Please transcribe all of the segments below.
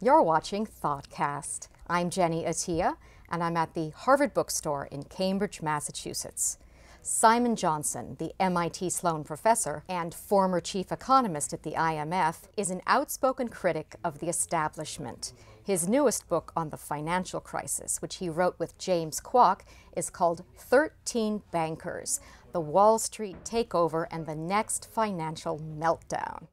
You're watching ThoughtCast. I'm Jenny Attia, and I'm at the Harvard Bookstore in Cambridge, Massachusetts. Simon Johnson, the MIT Sloan professor and former chief economist at the IMF, is an outspoken critic of the establishment. His newest book on the financial crisis, which he wrote with James Kwak, is called 13 Bankers, the Wall Street Takeover and the Next Financial Meltdown.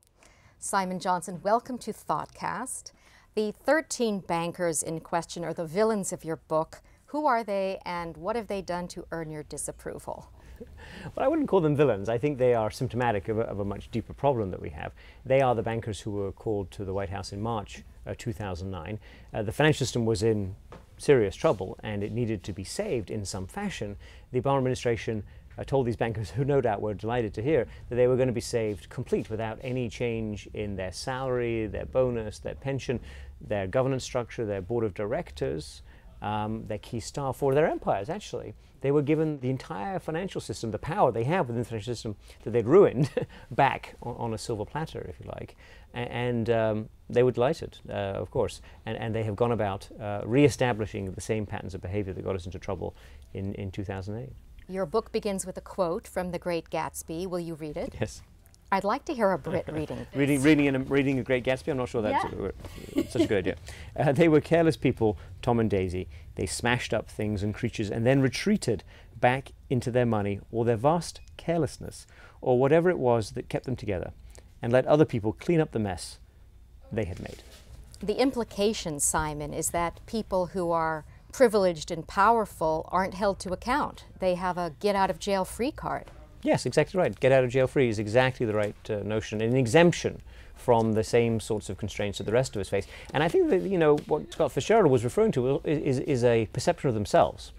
Simon Johnson, welcome to ThoughtCast. The 13 bankers in question are the villains of your book. Who are they, and what have they done to earn your disapproval? Well, I wouldn't call them villains. I think they are symptomatic of a much deeper problem that we have. They are the bankers who were called to the White House in March 2009. The financial system was in serious trouble and it needed to be saved in some fashion. The Obama administration told these bankers, who no doubt were delighted to hear, that they were going to be saved complete without any change in their salary, their bonus, their pension, their governance structure, their board of directors, their key staff, or their empires, actually. They were given the entire financial system, the power they have within the financial system that they'd ruined, back on a silver platter, if you like. And they were delighted, of course. And they have gone about re-establishing the same patterns of behavior that got us into trouble in 2008. Your book begins with a quote from The Great Gatsby. Will you read it? Yes. I'd like to hear a Brit reading. Reading A Great Gatsby? I'm not sure that's such a good idea. They were careless people, Tom and Daisy. They smashed up things and creatures and then retreated back into their money or their vast carelessness or whatever it was that kept them together and let other people clean up the mess they had made. The implication, Simon, is that people who are privileged and powerful aren't held to account. They have a get-out-of-jail-free card. Yes, exactly right. Get out of jail free is exactly the right notion, an exemption from the same sorts of constraints that the rest of us face. And I think that, you know, what Scott Fitzgerald was referring to is a perception of themselves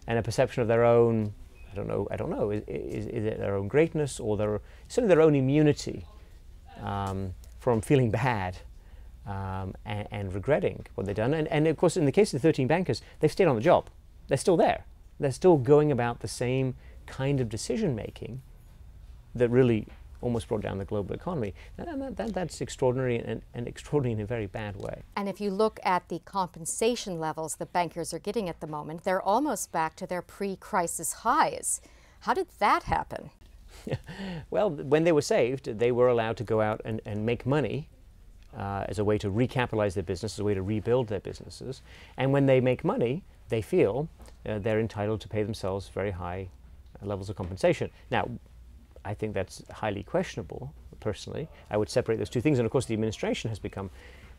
and a perception of their own, I don't know, is it their own greatness or certainly their own immunity from feeling bad and regretting what they've done. And of course, in the case of the 13 bankers, they've stayed on the job. They're still there. They're still going about the same kind of decision-making that really almost brought down the global economy. That's extraordinary and extraordinary in a very bad way. And if you look at the compensation levels the bankers are getting at the moment, they're almost back to their pre-crisis highs. How did that happen? Well, when they were saved, they were allowed to go out and make money as a way to recapitalize their business, as a way to rebuild their businesses. And when they make money, they feel they're entitled to pay themselves very high levels of compensation. Now, I think that's highly questionable, personally. I would separate those two things. And of course, the administration has become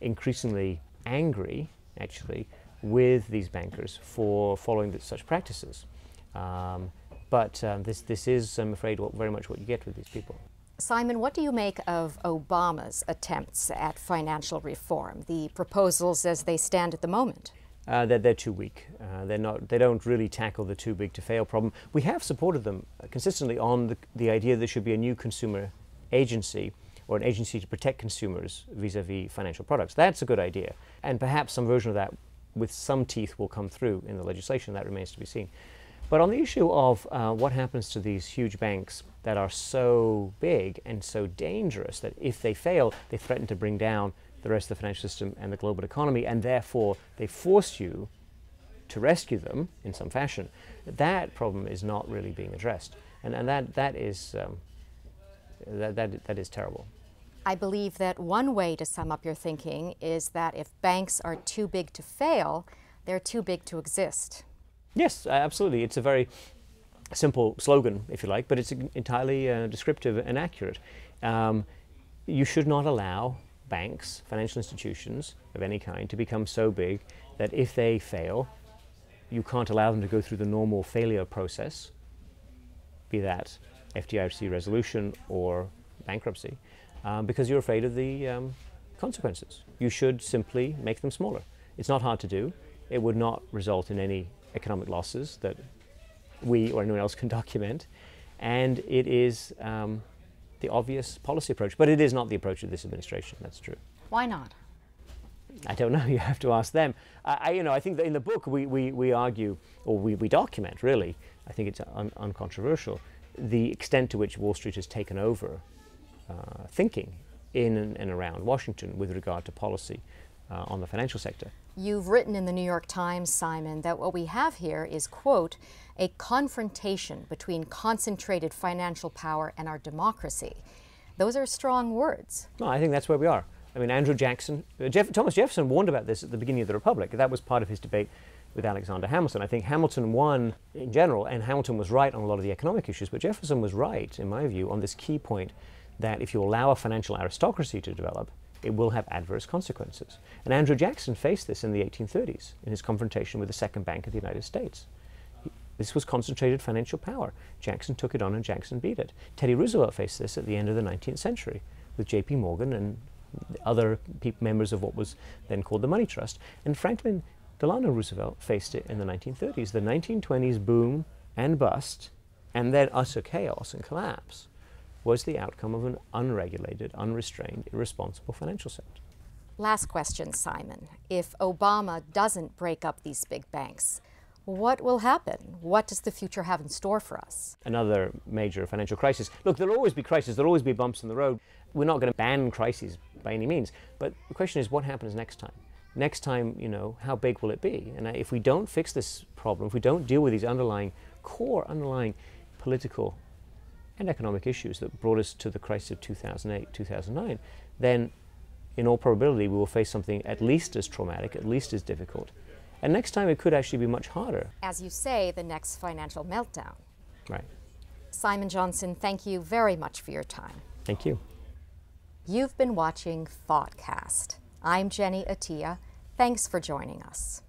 increasingly angry, actually, with these bankers for following such practices. But this is, I'm afraid, very much what you get with these people. Simon, what do you make of Obama's attempts at financial reform, the proposals as they stand at the moment? They're too weak. They don't really tackle the too big to fail problem. We have supported them consistently on the idea there should be a new consumer agency or an agency to protect consumers vis-a-vis financial products. That's a good idea. And perhaps some version of that with some teeth will come through in the legislation. That remains to be seen. But on the issue of what happens to these huge banks that are so big and so dangerous that if they fail, they threaten to bring down the rest of the financial system and the global economy, and therefore they force you to rescue them in some fashion. That problem is not really being addressed, and that is terrible. I believe that one way to sum up your thinking is that if banks are too big to fail, they're too big to exist. Yes, absolutely. It's a very simple slogan, if you like, but it's entirely descriptive and accurate. You should not allow banks, financial institutions of any kind, to become so big that if they fail, you can't allow them to go through the normal failure process, be that FDIC resolution or bankruptcy, because you're afraid of the consequences. You should simply make them smaller. It's not hard to do. It would not result in any economic losses that we or anyone else can document, and it is the obvious policy approach, but it is not the approach of this administration. That's true. Why not? I don't know. You have to ask them. I think that in the book we argue, or we document, really, I think it's uncontroversial, the extent to which Wall Street has taken over thinking in and around Washington with regard to policy on the financial sector. You've written in the New York Times, Simon, that what we have here is, quote, a confrontation between concentrated financial power and our democracy. Those are strong words. No, I think that's where we are. I mean, Andrew Jackson, Thomas Jefferson warned about this at the beginning of the Republic. That was part of his debate with Alexander Hamilton. I think Hamilton won in general, and Hamilton was right on a lot of the economic issues, but Jefferson was right, in my view, on this key point that if you allow a financial aristocracy to develop, it will have adverse consequences. And Andrew Jackson faced this in the 1830s in his confrontation with the Second Bank of the United States. This was concentrated financial power. Jackson took it on and Jackson beat it. Teddy Roosevelt faced this at the end of the 19th century with J.P. Morgan and other members of what was then called the Money Trust. And Franklin Delano Roosevelt faced it in the 1930s. The 1920s boom and bust, and then utter chaos and collapse, was the outcome of an unregulated, unrestrained, irresponsible financial sector. Last question, Simon. If Obama doesn't break up these big banks, what will happen? What does the future have in store for us? Another major financial crisis. Look, there'll always be crises, there'll always be bumps in the road. We're not going to ban crises by any means, but the question is what happens next time? Next time, how big will it be? And if we don't fix this problem, if we don't deal with these core underlying political and economic issues that brought us to the crisis of 2008, 2009, then in all probability we will face something at least as traumatic, at least as difficult. And next time it could actually be much harder. As you say, the next financial meltdown. Right. Simon Johnson, thank you very much for your time. Thank you. You've been watching ThoughtCast. I'm Jenny Attia. Thanks for joining us.